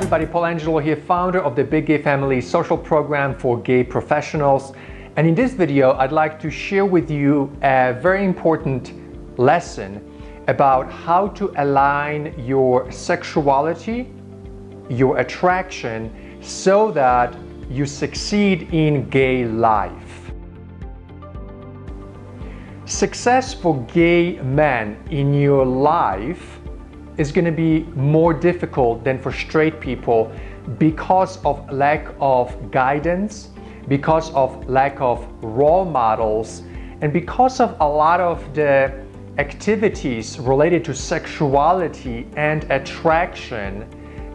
everybody, Paul Angelo here, founder of the Big Gay Family social program for gay professionals. And in this video, I'd like to share with you a very important lesson about how to align your sexuality, your attraction, so that you succeed in gay life. Success for gay men in your life is going to be more difficult than for straight people because of lack of guidance, because of lack of role models, and because of a lot of the activities related to sexuality and attraction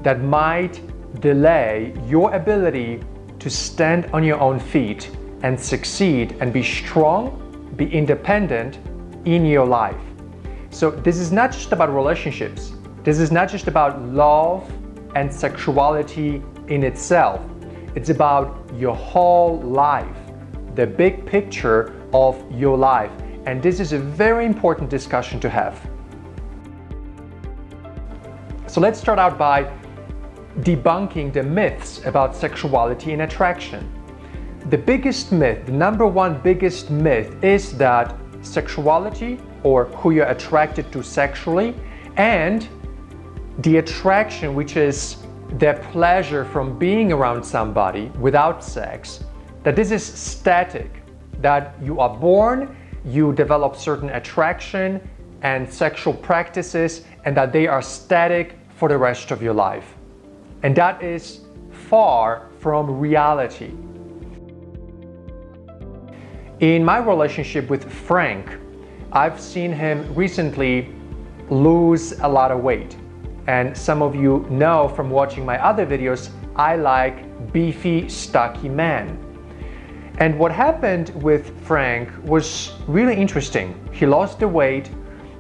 that might delay your ability to stand on your own feet and succeed and be strong, be independent in your life. So this is not just about relationships. This is not just about love and sexuality in itself. It's about your whole life, the big picture of your life. And this is a very important discussion to have. So let's start out by debunking the myths about sexuality and attraction. The biggest myth, the number one biggest myth, is that sexuality, or who you're attracted to sexually, and the attraction, which is the pleasure from being around somebody without sex, that this is static, that you are born, you develop certain attraction and sexual practices, and that they are static for the rest of your life. And that is far from reality. In my relationship with Frank, I've seen him recently lose a lot of weight. And some of you know from watching my other videos, I like beefy, stocky men. And what happened with Frank was really interesting. He lost the weight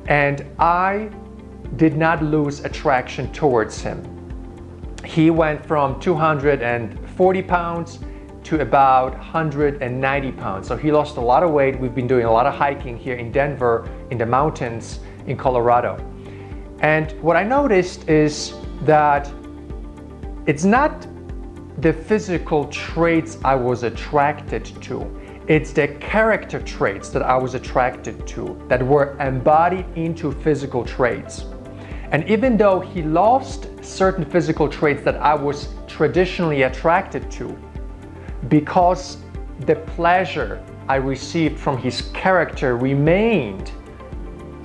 and I did not lose attraction towards him. He went from 240 pounds to about 190 pounds. So he lost a lot of weight. We've been doing a lot of hiking here in Denver, in the mountains in Colorado. And what I noticed is that it's not the physical traits I was attracted to. It's the character traits that I was attracted to that were embodied into physical traits. And even though he lost certain physical traits that I was traditionally attracted to, because the pleasure I received from his character remained,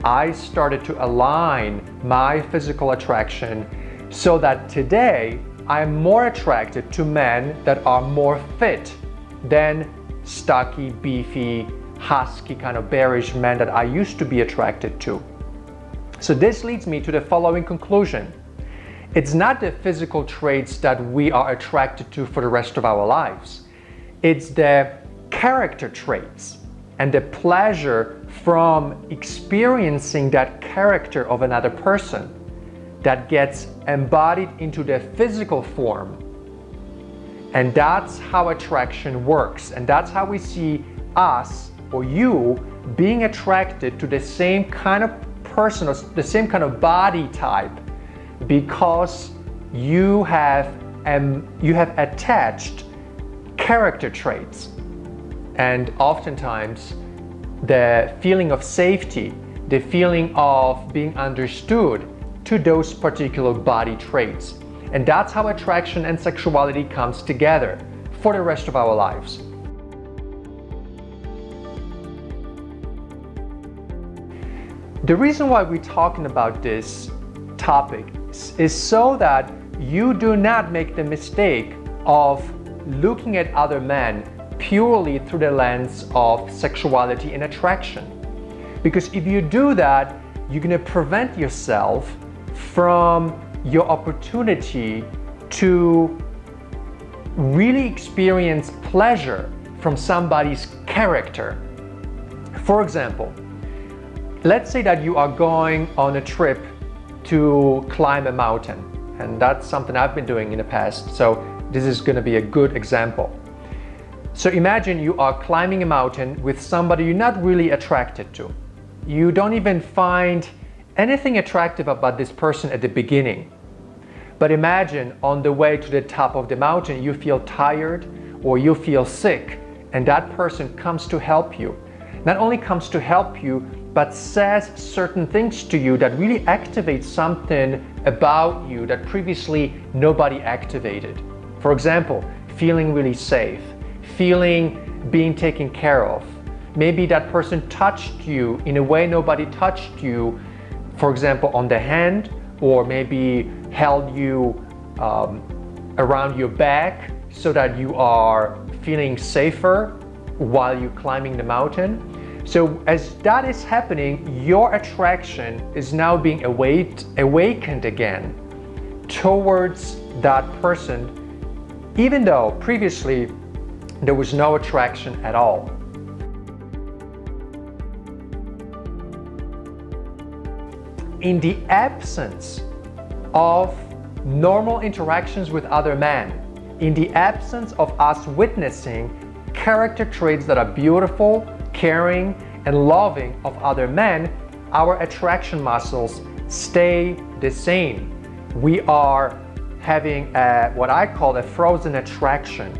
I started to align my physical attraction so that today I'm more attracted to men that are more fit than stocky, beefy, husky, kind of bearish men that I used to be attracted to. So this leads me to the following conclusion. It's not the physical traits that we are attracted to for the rest of our lives. It's the character traits and the pleasure from experiencing that character of another person that gets embodied into the physical form. And that's how attraction works. And that's how we see us or you being attracted to the same kind of person or the same kind of body type, because you have attached character traits. And oftentimes the feeling of safety, the feeling of being understood to those particular body traits. And that's how attraction and sexuality comes together for the rest of our lives. The reason why we're talking about this topic is so that you do not make the mistake of looking at other men purely through the lens of sexuality and attraction. Because if you do that, you're going to prevent yourself from your opportunity to really experience pleasure from somebody's character. For example, let's say that you are going on a trip to climb a mountain, and that's something I've been doing in the past, so this is going to be a good example. So imagine you are climbing a mountain with somebody you're not really attracted to. You don't even find anything attractive about this person at the beginning. But imagine on the way to the top of the mountain, you feel tired or you feel sick, and that person comes to help you. Not only comes to help you, but says certain things to you that really activate something about you that previously nobody activated. For example, feeling really safe, feeling being taken care of. Maybe that person touched you in a way nobody touched you, for example, on the hand, or maybe held you around your back so that you are feeling safer while you're climbing the mountain. So as that is happening, your attraction is now being awakened again towards that person, even though previously there was no attraction at all. In the absence of normal interactions with other men, in the absence of us witnessing character traits that are beautiful, caring, and loving of other men, our attraction muscles stay the same. We are having what I call a frozen attraction,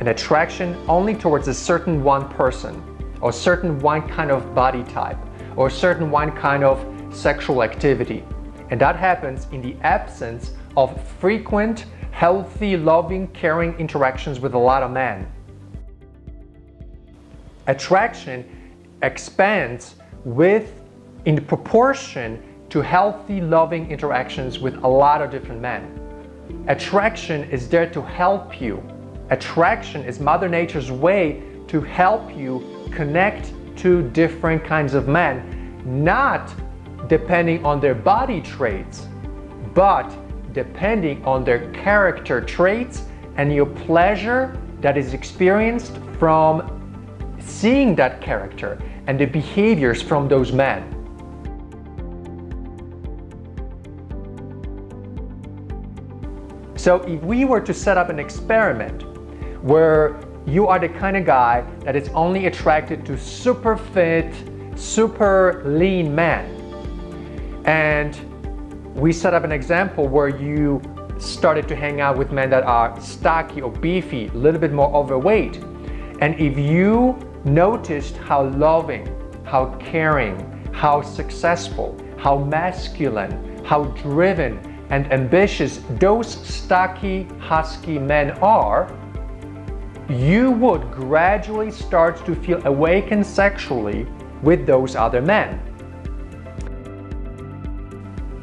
an attraction only towards a certain one person, or certain one kind of body type, or certain one kind of sexual activity. And that happens in the absence of frequent, healthy, loving, caring interactions with a lot of men. Attraction expands in proportion to healthy, loving interactions with a lot of different men. Attraction is there to help you. Attraction is Mother Nature's way to help you connect to different kinds of men, not depending on their body traits, but depending on their character traits and your pleasure that is experienced from seeing that character and the behaviors from those men. So if we were to set up an experiment where you are the kind of guy that is only attracted to super fit, super lean men, and we set up an example where you started to hang out with men that are stocky or beefy, a little bit more overweight, and if you noticed how loving, how caring, how successful, how masculine, how driven and ambitious those stocky, husky men are, you would gradually start to feel awakened sexually with those other men.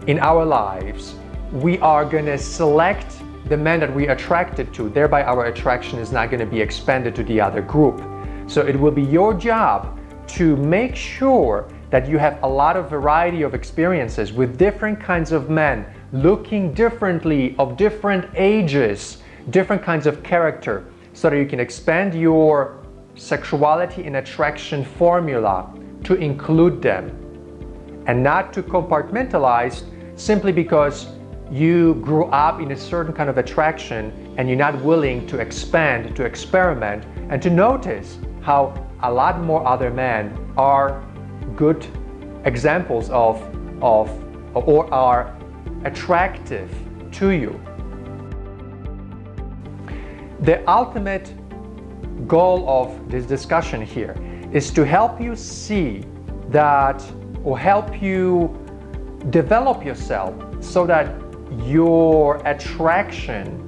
In our lives, we are going to select the men that we are attracted to, thereby our attraction is not going to be expanded to the other group. So it will be your job to make sure that you have a lot of variety of experiences with different kinds of men, looking differently, of different ages, different kinds of character, so that you can expand your sexuality and attraction formula to include them and not to compartmentalize simply because you grew up in a certain kind of attraction and you're not willing to expand, to experiment, and to notice how a lot more other men are good examples of or are attractive to you. The ultimate goal of this discussion here is to help you see that, or help you develop yourself so that your attraction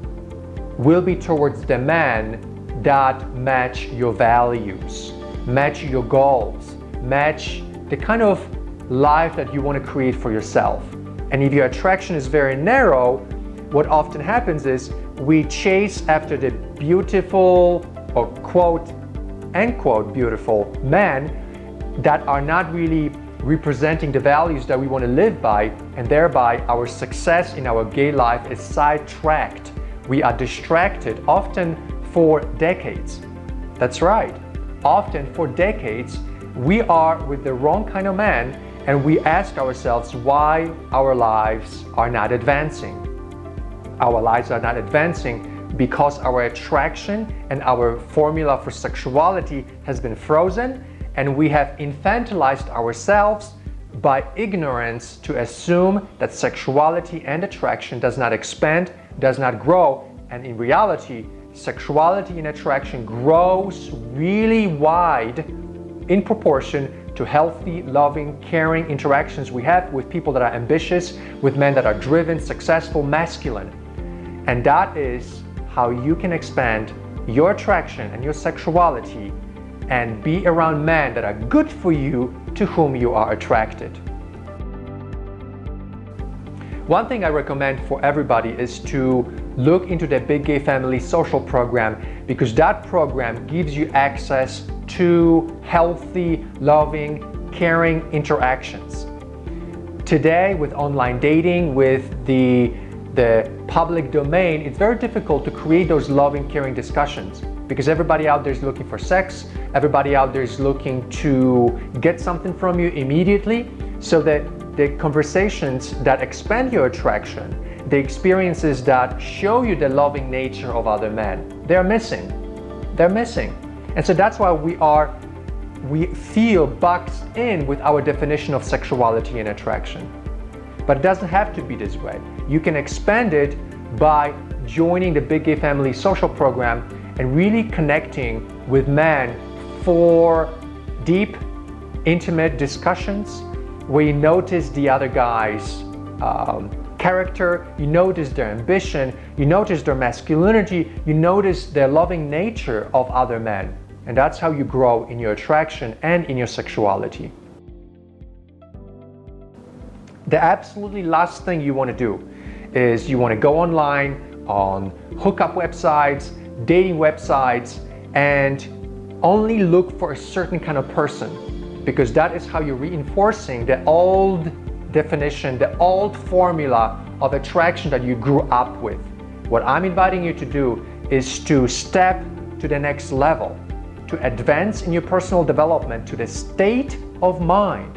will be towards the men that match your values, match your goals, match the kind of life that you want to create for yourself. And if your attraction is very narrow, what often happens is we chase after the beautiful, or quote unquote beautiful men that are not really representing the values that we want to live by, and thereby our success in our gay life is sidetracked. We are distracted, often for decades. That's right. Often for decades, we are with the wrong kind of man, and we ask ourselves why our lives are not advancing. Our lives are not advancing because our attraction and our formula for sexuality has been frozen, and we have infantilized ourselves by ignorance to assume that sexuality and attraction does not expand, does not grow, and in reality, sexuality and attraction grows really wide in proportion to healthy, loving, caring interactions we have with people that are ambitious, with men that are driven, successful, masculine. And that is how you can expand your attraction and your sexuality and be around men that are good for you, to whom you are attracted. One thing I recommend for everybody is to look into the Big Gay Family social program, because that program gives you access to healthy, loving, caring interactions. Today, with online dating, with the public domain, it's very difficult to create those loving, caring discussions, because everybody out there is looking for sex, everybody out there is looking to get something from you immediately, so that the conversations that expand your attraction, the experiences that show you the loving nature of other men, they're missing. They're missing. And so that's why we feel boxed in with our definition of sexuality and attraction. But it doesn't have to be this way. You can expand it by joining the Big Gay Family social program and really connecting with men for deep, intimate discussions where you notice the other guy's character, you notice their ambition, you notice their masculinity, you notice their loving nature of other men. And that's how you grow in your attraction and in your sexuality. The absolutely last thing you want to do is you want to go online on hookup websites, dating websites, and only look for a certain kind of person, because that is how you're reinforcing the old definition, the old formula of attraction that you grew up with. What I'm inviting you to do is to step to the next level, to advance in your personal development to the state of mind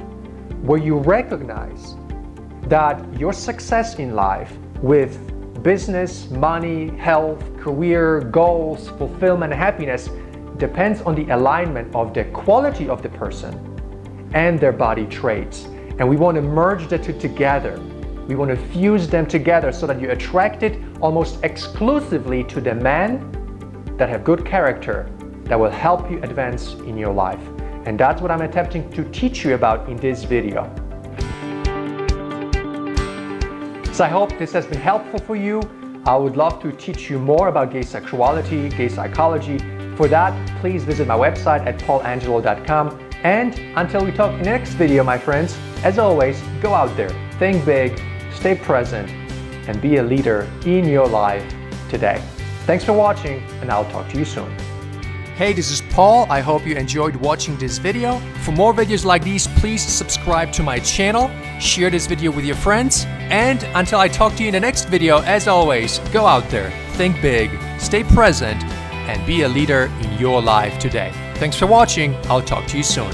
where you recognize that your success in life with business, money, health, career, goals, fulfillment, and happiness depends on the alignment of the quality of the person and their body traits. And we want to merge the two together. We want to fuse them together so that you're attracted almost exclusively to the men that have good character, that will help you advance in your life. And that's what I'm attempting to teach you about in this video. So I hope this has been helpful for you. I would love to teach you more about gay sexuality, gay psychology. For that, please visit my website at paulangelo.com. And until we talk in the next video, my friends, as always, go out there, think big, stay present, and be a leader in your life today. Thanks for watching, and I'll talk to you soon. Hey, this is Paul. I hope you enjoyed watching this video. For more videos like these, please subscribe to my channel, share this video with your friends, and until I talk to you in the next video, as always, go out there, think big, stay present, and be a leader in your life today. Thanks for watching. I'll talk to you soon.